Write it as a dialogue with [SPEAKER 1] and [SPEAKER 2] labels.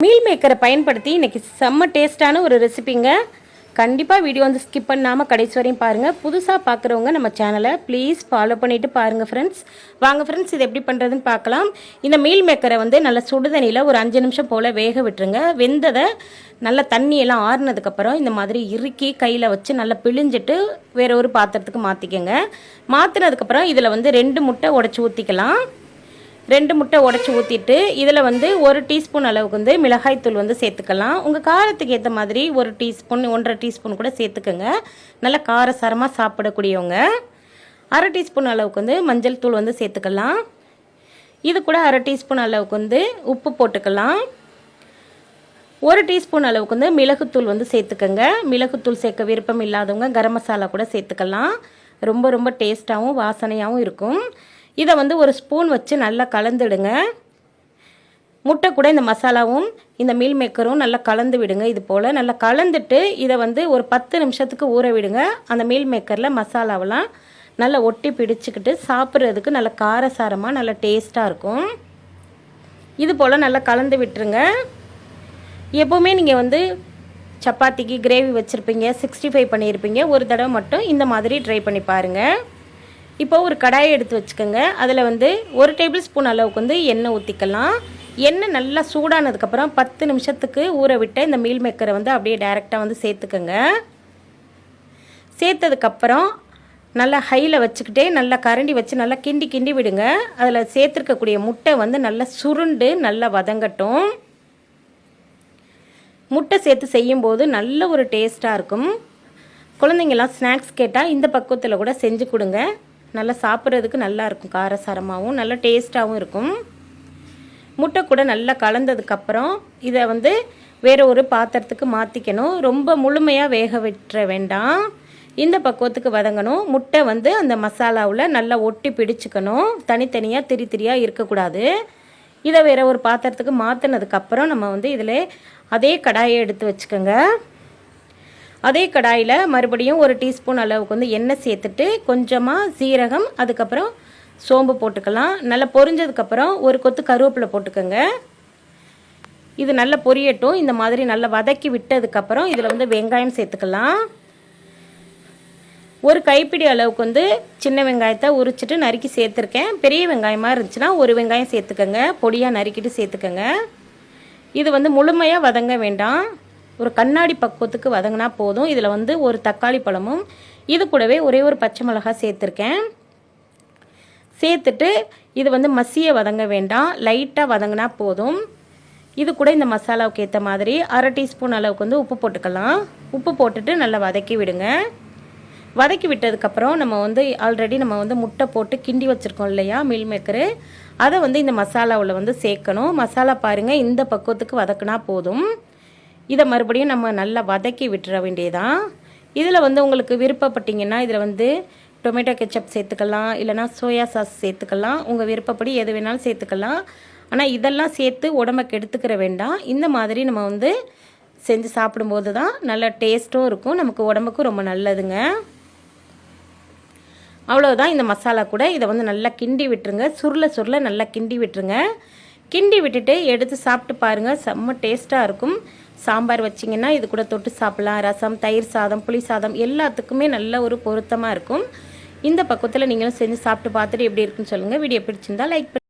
[SPEAKER 1] Meal மேக்கரை பயன்படுத்தி இன்றைக்கி செம்ம டேஸ்ட்டான ஒரு ரெசிபிங்க. கண்டிப்பாக வீடியோ வந்து ஸ்கிப் பண்ணாமல் கடைசி வரையும் பாருங்கள். புதுசாக பார்க்குறவங்க நம்ம சேனலை ப்ளீஸ் ஃபாலோ பண்ணிவிட்டு பாருங்கள் ஃப்ரெண்ட்ஸ். வாங்க ஃப்ரெண்ட்ஸ், இது எப்படி பண்ணுறதுன்னு பார்க்கலாம். இந்த மீல் மேக்கரை வந்து நல்லா சுடுதண்ணியில் ஒரு 5 நிமிஷம் போல் வேக விட்டுருங்க. வெந்ததை நல்லா தண்ணியெல்லாம் ஆறுனதுக்கப்புறம் இந்த மாதிரி இறுக்கி கையில் வச்சு நல்லா பிழிஞ்சிட்டு வேற ஒரு பாத்திரத்துக்கு மாற்றிக்கோங்க. மாற்றினதுக்கப்புறம் இதில் வந்து 2 முட்டை உடச்சி ஊற்றிக்கலாம். 2 முட்டை உடச்சி ஊற்றிட்டு இதில் வந்து 1 டீஸ்பூன் அளவுக்கு வந்து மிளகாய்த்தூள் வந்து சேர்த்துக்கலாம். உங்கள் காரத்துக்கு ஏற்ற மாதிரி 1 டீஸ்பூன் 1.5 டீஸ்பூன் கூட சேர்த்துக்கோங்க. நல்லா காரசாரமாக சாப்பிடக்கூடியவங்க. 1/2 டீஸ்பூன் அளவுக்கு வந்து மஞ்சள் தூள் வந்து சேர்த்துக்கலாம். இது கூட 1/2 டீஸ்பூன் அளவுக்கு வந்து உப்பு போட்டுக்கலாம். 1 டீஸ்பூன் அளவுக்கு வந்து மிளகுத்தூள் வந்து சேர்த்துக்கோங்க. மிளகுத்தூள் சேர்க்க விருப்பம் இல்லாதவங்க கரம் மசாலா கூட சேர்த்துக்கலாம். ரொம்ப ரொம்ப டேஸ்ட்டாகவும் வாசனையாகவும் இருக்கும். இதை வந்து ஒரு ஸ்பூன் வச்சு நல்லா கலந்துடுங்க. முட்டை கூட இந்த மசாலாவும் இந்த மீல் மேக்கரும் நல்லா கலந்து விடுங்க. இது போல் நல்லா கலந்துட்டு இதை வந்து ஒரு 10 நிமிஷத்துக்கு ஊற விடுங்க. அந்த மீல் மேக்கரில் மசாலாவெல்லாம் நல்லா ஒட்டி பிடிச்சிக்கிட்டு சாப்பிட்றதுக்கு நல்லா காரசாரமாக நல்லா டேஸ்ட்டாக இருக்கும். இது போல் நல்லா கலந்து விட்டுருங்க. எப்போவுமே நீங்கள் வந்து சப்பாத்திக்கு கிரேவி வச்சுருப்பீங்க, 65 பண்ணியிருப்பீங்க. ஒரு தடவை மட்டும் இந்த மாதிரி ட்ரை பண்ணி பாருங்கள். இப்போ ஒரு கடாயை எடுத்து வச்சுக்கோங்க. அதில் வந்து 1 டேபிள் ஸ்பூன் அளவுக்கு வந்து எண்ணெய் ஊற்றிக்கலாம். எண்ணெய் நல்லா சூடானதுக்கப்புறம் 10 நிமிஷத்துக்கு ஊற விட்ட இந்த மீல் மேக்கரை வந்து அப்படியே டைரெக்டாக வந்து சேர்த்துக்கோங்க. சேர்த்ததுக்கப்புறம் நல்லா ஹையில் வச்சுக்கிட்டே நல்லா கரண்டி வச்சு நல்லா கிண்டி கிண்டி விடுங்க. அதில் சேர்த்துருக்கக்கூடிய முட்டை வந்து நல்லா சுருண்டு நல்லா வதங்கட்டும். முட்டை சேர்த்து செய்யும்போது நல்ல ஒரு டேஸ்ட்டாக இருக்கும். குழந்தைங்கள்லாம் ஸ்நாக்ஸ் கேட்டால் இந்த பக்குவத்தில் கூட செஞ்சு கொடுங்க. நல்லா சாப்பிட்றதுக்கு நல்லா இருக்கும். காரசாரமாகவும் நல்லா டேஸ்ட்டாகவும் இருக்கும். முட்டை கூட நல்லா கலந்ததுக்கப்புறம் இதை வந்து வேறு ஒரு பாத்திரத்துக்கு மாற்றிக்கணும். ரொம்ப முழுமையாக வேக விட்டுற வேண்டாம். இந்த பக்குவத்துக்கு வதங்கணும். முட்டை வந்து அந்த மசாலாவில் நல்லா ஒட்டி பிடிச்சிக்கணும். தனித்தனியாக திரியாக இருக்கக்கூடாது. இதை வேறு ஒரு பாத்திரத்துக்கு மாற்றினதுக்கப்புறம் நம்ம வந்து இதில் அதே கடாயை எடுத்து வச்சுக்கோங்க. அதே கடாயில் மறுபடியும் 1 டீஸ்பூன் அளவுக்கு வந்து எண்ணெய் சேர்த்துட்டு கொஞ்சமாக சீரகம், அதுக்கப்புறம் சோம்பு போட்டுக்கலாம். நல்லா பொரிஞ்சதுக்கப்புறம் ஒரு கொத்து கருவேப்பிலை போட்டுக்கோங்க. இது நல்லா பொரியட்டும். இந்த மாதிரி நல்லா வதக்கி விட்டதுக்கப்புறம் இதில் வந்து வெங்காயம் சேர்த்துக்கலாம். ஒரு கைப்பிடி அளவுக்கு வந்து சின்ன வெங்காயத்தை உரிச்சிட்டு நறுக்கி சேர்த்துருக்கேன். பெரிய வெங்காயமாக இருந்துச்சுன்னா ஒரு வெங்காயம் சேர்த்துக்கோங்க. பொடியாக நறுக்கிட்டு சேர்த்துக்கோங்க. இது வந்து முழுமையாக வதங்க வேண்டாம். ஒரு கண்ணாடி பக்குவத்துக்கு வதங்கினா போதும். இதில் வந்து ஒரு தக்காளி பழமும் இது கூடவே ஒரே ஒரு பச்சை மிளகாய் சேர்த்துருக்கேன். சேர்த்துட்டு இது வந்து மசிய வதங்க வேண்டாம், லைட்டாக வதங்கினா போதும். இது கூட இந்த மசாலாவுக்கு ஏற்ற மாதிரி 1/2 டீஸ்பூன் அளவுக்கு வந்து உப்பு போட்டுக்கலாம். உப்பு போட்டுட்டு நல்லா வதக்கி விடுங்க. வதக்கி விட்டதுக்கப்புறம் ஆல்ரெடி நம்ம வந்து முட்டை போட்டு கிண்டி வச்சுருக்கோம் இல்லையா மீல் மேக்கரு, அதை வந்து இந்த மசாலாவில் வந்து சேர்க்கணும். மசாலா பாருங்கள், இந்த பக்குவத்துக்கு வதக்கினா போதும். இதை மறுபடியும் நம்ம நல்லா வதக்கி விட்டுற வேண்டியதான். இதில் வந்து உங்களுக்கு விருப்பப்பட்டீங்கன்னா இதில் வந்து டொமேட்டோ கெச்சப் சேர்த்துக்கலாம், இல்லைனா சோயா சாஸ் சேர்த்துக்கலாம். உங்கள் விருப்பப்படி எது வேணாலும் சேர்த்துக்கலாம். ஆனால் இதெல்லாம் சேர்த்து உடம்புக்கு எடுத்துக்கிற வேண்டாம். இந்த மாதிரி நம்ம வந்து செஞ்சு சாப்பிடும்போது தான் நல்ல டேஸ்ட்டும் இருக்கும், நமக்கு உடம்புக்கும் ரொம்ப நல்லதுங்க. அவ்வளோதான். இந்த மசாலா கூட இதை வந்து நல்லா கிண்டி விட்டுருங்க. சுருள நல்லா கிண்டி விட்டுருங்க. கிண்டி விட்டுட்டு எடுத்து சாப்பிட்டு பாருங்கள், செம்ம டேஸ்ட்டாக இருக்கும். சாம்பார் வச்சிங்கன்னா இது கூட தொட்டு சாப்பிட்லாம். ரசம், தயிர் சாதம், புளி சாதம் எல்லாத்துக்குமே நல்ல ஒரு பொருத்தமாக இருக்கும். இந்த பக்குவத்தில் நீங்களும் செஞ்சு சாப்பிட்டு பார்த்துட்டு எப்படி இருக்குன்னு சொல்லுங்கள். வீடியோ பிடிச்சிருந்தா லைக்